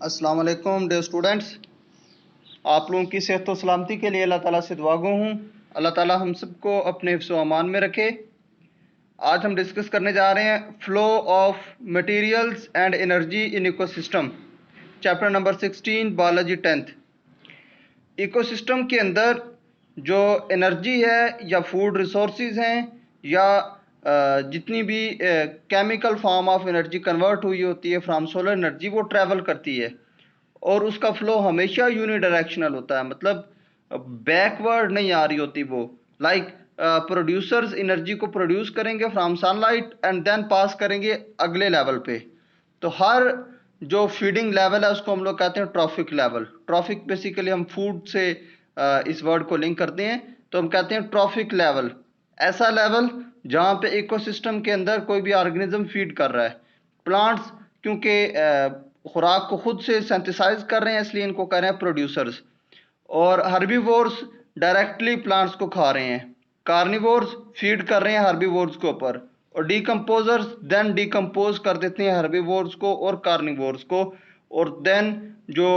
अस्सलाम वालेकुम dear students. आप लोगों की सेहत व सलामती के लिए अल्लाह ताला से दुआ गो हूँ। अल्लाह ताला हम सबको अपने हिफ्ज़ व अमान में रखे। आज हम डिस्कस करने जा रहे हैं flow of materials and energy in ecosystem, chapter number 16, biology 10th। Ecosystem के अंदर जो एनर्जी है या फूड रिसोर्सेज हैं या जितनी भी chemical form of energy convert हुई होती है फ्राम सोलर एनर्जी, वो ट्रैवल करती है और उसका फ्लो हमेशा यूनिडायरेक्शनल होता है, मतलब बैकवर्ड नहीं आ रही होती वो। लाइक प्रोड्यूसर्स एनर्जी को प्रोड्यूस करेंगे from sunlight and then pass करेंगे अगले लेवल पे। तो हर जो फीडिंग लेवल है उसको हम लोग कहते हैं ट्रॉफिक लेवल। ट्रॉफिक बेसिकली हम फूड से इस वर्ड को लिंक करते हैं, तो हम कहते हैं ट्रॉफिक लेवल। ऐसा लेवल जहाँ पे इकोसिस्टम के अंदर कोई भी ऑर्गेनिज्म फीड कर रहा है। प्लांट्स क्योंकि खुराक को खुद से सिंथेसाइज कर रहे हैं, इसलिए इनको कह रहे हैं प्रोड्यूसर्स। और हर्बीवोर्स डायरेक्टली प्लांट्स को खा रहे हैं। कार्निवोर्स फीड कर रहे हैं हर्बीवोर्स के ऊपर, और डीकम्पोजर्स देन डीकम्पोज कर देते हैं हर्बीवोर्स को और कार्निवोर्स को। और देन जो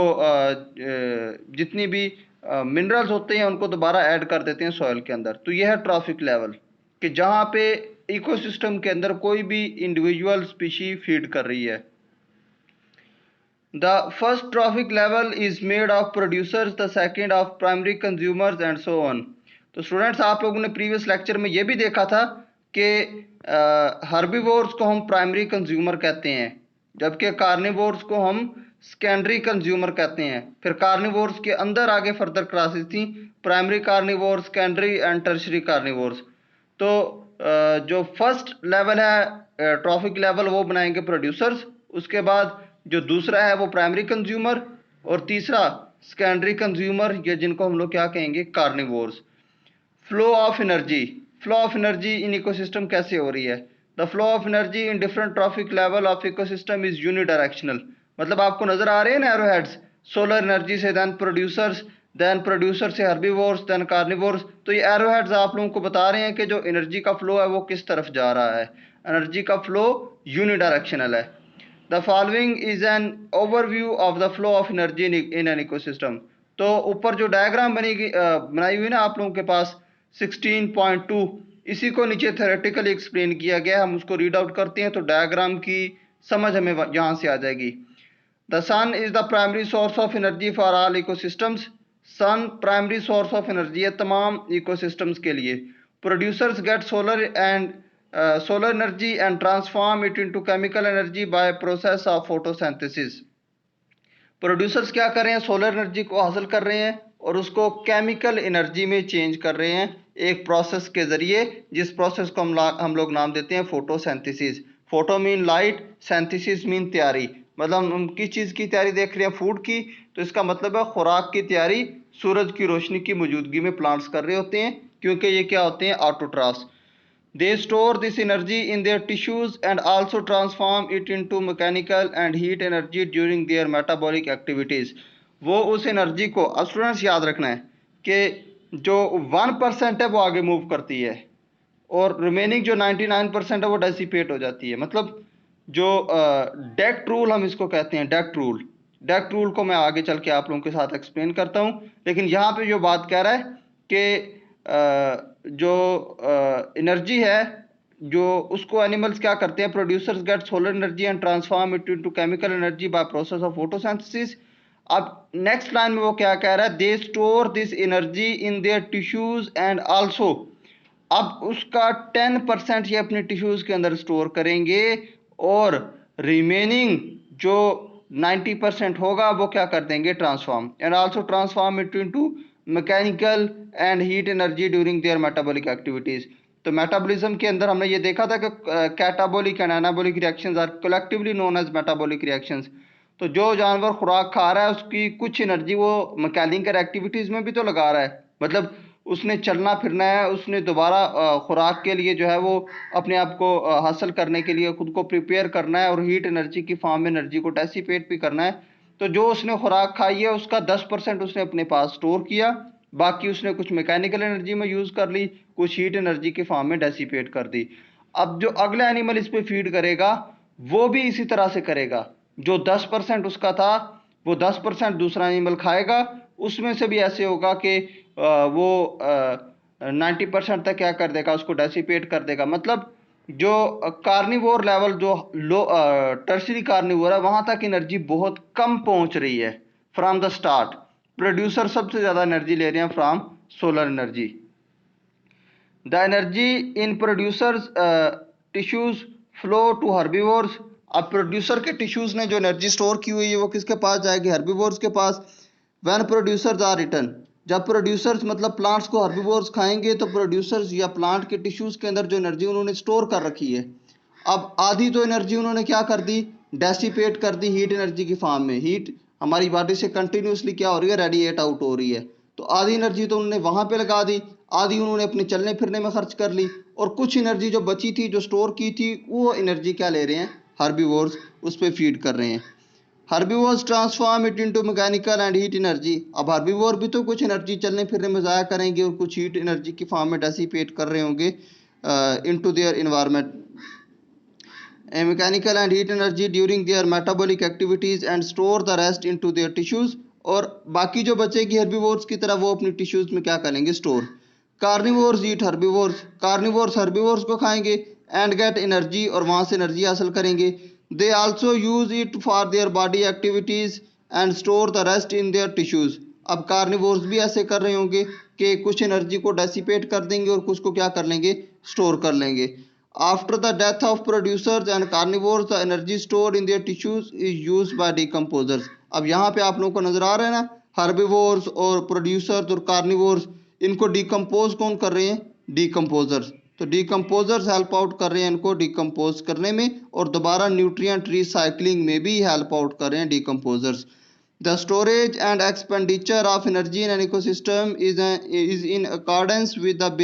जितनी भी मिनरल्स होते हैं उनको दोबारा ऐड कर देते हैं सॉइल के अंदर। तो यह है ट्रॉफिक लेवल, कि जहाँ पे इकोसिस्टम के अंदर कोई भी इंडिविजुअल स्पीशी फीड कर रही है। The first trophic level is made of producers, the second of primary consumers and so on. तो स्टूडेंट्स, आप लोगों ने प्रीवियस लेक्चर में ये भी देखा था कि हर्बीवोर्स को हम प्राइमरी कंज्यूमर कहते हैं, जबकि कार्निवोर्स को हम सेकेंडरी कंज्यूमर कहते हैं। फिर कार्निवोर्स के अंदर आगे फर्दर क्लासेस थी, primary carnivores, secondary and tertiary carnivores. तो जो फर्स्ट लेवल है ट्रॉफिक लेवल, वो बनाएंगे प्रोड्यूसर्स। उसके बाद जो दूसरा है वो प्राइमरी कंज्यूमर, और तीसरा सेकेंडरी कंज्यूमर, या जिनको हम लोग क्या कहेंगे, carnivores. Flow of energy. Flow of energy in ecosystem कैसे हो रही है? The flow of energy in different trophic level of ecosystem is unidirectional. मतलब आपको नजर आ रहे हैं ना एरोहेड्स, सोलर एनर्जी से देन प्रोड्यूसर्स, देन प्रोड्यूसर से हर्बीवोर्स, देन कार्निवोर्स। तो ये एरोहेड्स आप लोगों को बता रहे हैं कि जो एनर्जी का फ्लो है वो किस तरफ जा रहा है। एनर्जी का फ्लो यूनिडायरेक्शनल है। The following is an overview of the flow of energy in an ecosystem. तो ऊपर जो डायग्राम बनाई हुई ना आप लोगों के पास 16.2, इसी को नीचे थ्योरेटिकली एक्सप्लेन किया गया है। हम उसको रीड आउट करते हैं तो डायग्राम की समझ हमें यहाँ से आ जाएगी। The sun is the primary source of energy for all ecosystems. Sun primary source of energy है तमाम इकोसिस्टम्स के लिए। Producers get solar energy and transform it into chemical energy by process of photosynthesis. Producers क्या कर रहे हैं? Solar energy को हासिल कर रहे हैं और उसको केमिकल एनर्जी में चेंज कर रहे हैं एक प्रोसेस के जरिए, जिस प्रोसेस को हम लोग नाम देते हैं photosynthesis. Photo mean light, synthesis mean तैयारी। मतलब हम किस चीज़ की तैयारी देख रहे हैं? फूड की। तो इसका मतलब है खुराक की तैयारी सूरज की रोशनी की मौजूदगी में प्लांट्स कर रहे होते हैं, क्योंकि ये क्या होते हैं? Autotrophs. They store this energy in their tissues and also transform it into mechanical and heat energy during their metabolic activities. वो उस एनर्जी को, अब स्टूडेंट्स याद रखना है कि जो 1% है वो आगे मूव करती है और रिमेनिंग जो 99% है वो डेसिपेट हो जाती है। मतलब जो डेक्ट रूल हम इसको कहते हैं, डेक्ट रूल। डेक्ट रूल को मैं आगे चल के आप लोगों के साथ एक्सप्लेन करता हूँ, लेकिन यहाँ पे जो बात कह रहा है कि जो एनर्जी है जो उसको एनिमल्स क्या करते हैं? Producers get solar energy and transform it into chemical energy by process of photosynthesis. अब नेक्स्ट लाइन में वो क्या कह रहा है? They store this energy in their tissues and also. अब उसका 10% ये अपने टिश्यूज के अंदर स्टोर करेंगे और रिमेनिंग जो 90% होगा वो क्या कर देंगे? Transform. And also transform it into mechanical and heat energy during their metabolic activities. तो मेटाबॉलिज्म के अंदर हमने ये देखा था कि catabolic and anabolic reactions are collectively known as metabolic reactions. तो जो जानवर खुराक खा रहा है उसकी कुछ एनर्जी वो मैकेनिकल एक्टिविटीज में भी तो लगा रहा है। मतलब उसने चलना फिरना है, उसने दोबारा खुराक के लिए जो है वो अपने आप को हासिल करने के लिए खुद को प्रिपेयर करना है और हीट एनर्जी की फॉर्म में एनर्जी को डेसिपेट भी करना है। तो जो उसने खुराक खाई है उसका 10% उसने अपने पास स्टोर किया, बाकी उसने कुछ मैकेनिकल एनर्जी में यूज़ कर ली, कुछ हीट एनर्जी के फॉर्म में डेसिपेट कर दी। अब जो अगला एनिमल इस पे फीड करेगा वो भी इसी तरह से करेगा। जो 10% उसका था वो 10% दूसरा एनिमल खाएगा, उसमें से भी ऐसे होगा कि वो 90% तक क्या कर देगा, उसको डेसिपेट कर देगा। मतलब जो कार्निवोर लेवल, जो लो टर्सरी कार्निवोर है, वहां तक एनर्जी बहुत कम पहुंच रही है फ्रॉम द स्टार्ट। प्रोड्यूसर सबसे ज्यादा एनर्जी ले रहे हैं from solar energy. The energy in producers tissues flow to herbivores. अब प्रोड्यूसर के टिश्यूज ने जो एनर्जी स्टोर की हुई है वो किसके पास जाएगी, हर्बीवोर्स के पास। व्हेन प्रोड्यूसर्स आर रिटर्न, जब प्रोड्यूसर्स मतलब प्लांट्स को हर्बीवोर्स खाएंगे तो प्रोड्यूसर्स या प्लांट के टिश्यूज के अंदर जो एनर्जी उन्होंने स्टोर कर रखी है, अब आधी तो एनर्जी उन्होंने क्या कर दी, डेसिपेट कर दी हीट एनर्जी की फॉर्म में। हीट हमारी बॉडी से कंटिन्यूसली क्या हो रही है, रेडिएट आउट हो रही है। तो आधी एनर्जी तो उन्होंने वहां पे लगा दी, आधी उन्होंने अपने चलने फिरने में खर्च कर ली, और कुछ एनर्जी जो बची थी, जो स्टोर की थी, वो एनर्जी क्या ले रहे हैं, हर्बीवोर्स उस पर फीड कर रहे हैं। Herbivores transform it into mechanical and heat energy. अब हर्बीवोर भी तो कुछ एनर्जी चलने फिरने में ज़ाया करेंगे और कुछ हीट एनर्जी की फॉर्म में डेसिपेट कर रहे होंगे into their environment, mechanical and heat energy during their metabolic activities and store the rest into their tissues। और बाकी जो बचेगी हर्बीवोर्स की तरह, वो अपनी टिश्यूज में क्या करेंगे, स्टोर। कार्निवोर्स ईट हर्बीवोर्स, कार्निवोर्स हर्बीवोर्स को खाएंगे एंड गेट एनर्जी, और वहां से एनर्जी हासिल करेंगे। They also use it for their body activities and store the rest in their tissues. अब कार्निवोर्स भी ऐसे कर रहे होंगे कि कुछ एनर्जी को डेसिपेट कर देंगे और कुछ को क्या कर लेंगे, स्टोर कर लेंगे। After the death of producers and carnivores, the energy stored in their tissues is used by decomposers। अब यहाँ पे आप लोगों को नजर आ रहा है ना, हर्बीवोर्स और प्रोड्यूसर्स और कार्निवोर्स, इनको डिकम्पोज कौन कर रहे हैं, डिकम्पोजर्स। तो डिकम्पोजर्स हेल्प आउट कर रहे हैं इनको डिकम्पोज करने में, और दोबारा न्यूट्रिएंट रिसाइकलिंग में भी हेल्प आउट कर रहे हैं decomposers. The storage and expenditure of energy in an ecosystem is in accordance with the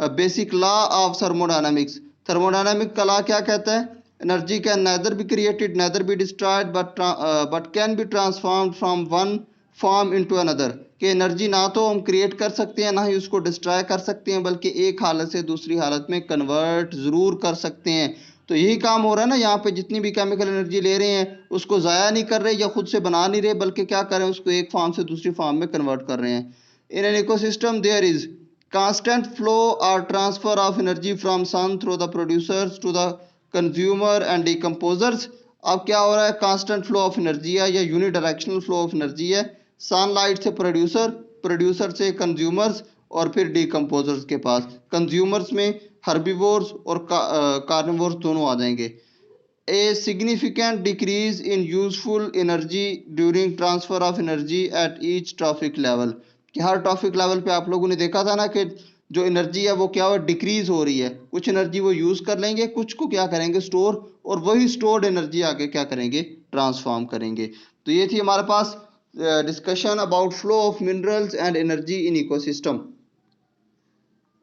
basic law of thermodynamics। Thermodynamic का लॉ क्या कहता है, energy can neither be created neither be destroyed but can be transformed from one form into another। कि energy ना तो हम create कर सकते हैं, ना ही उसको डिस्ट्रॉय कर सकते हैं, बल्कि एक हालत से दूसरी हालत में कन्वर्ट ज़रूर कर सकते हैं। तो यही काम हो रहा है ना यहाँ पे, जितनी भी केमिकल एनर्जी ले रहे हैं उसको ज़ाया नहीं कर रहे या खुद से बना नहीं रहे, बल्कि क्या कर रहे हैं, उसको एक फॉर्म से दूसरी फॉर्म में कन्वर्ट कर रहे हैं। In an ecosystem there is constant flow or transfer of energy from sun through the producers to the consumer and decomposers। अब क्या हो रहा है, कांस्टेंट फ्लो ऑफ एनर्जी है या यूनिडायरेक्शनल फ्लो ऑफ एनर्जी है। सनलाइट से प्रोड्यूसर, प्रोड्यूसर से कंज्यूमर्स, और फिर डिकम्पोजर्स के पास। कंज्यूमर्स में हर्बीवोर्स और कार्निवोर्स दोनों आ जाएंगे। A significant decrease in useful energy during transfer of energy at each trophic level. कि हर ट्रॉफिक लेवल पे आप लोगों ने देखा था ना कि जो एनर्जी है वो क्या हो, डिक्रीज हो रही है। कुछ एनर्जी वो यूज कर लेंगे, कुछ को क्या करेंगे, स्टोर, और वही स्टोर्ड एनर्जी आगे क्या करेंगे, ट्रांसफॉर्म करेंगे। तो ये थी हमारे पास discussion about flow of minerals and energy in ecosystem.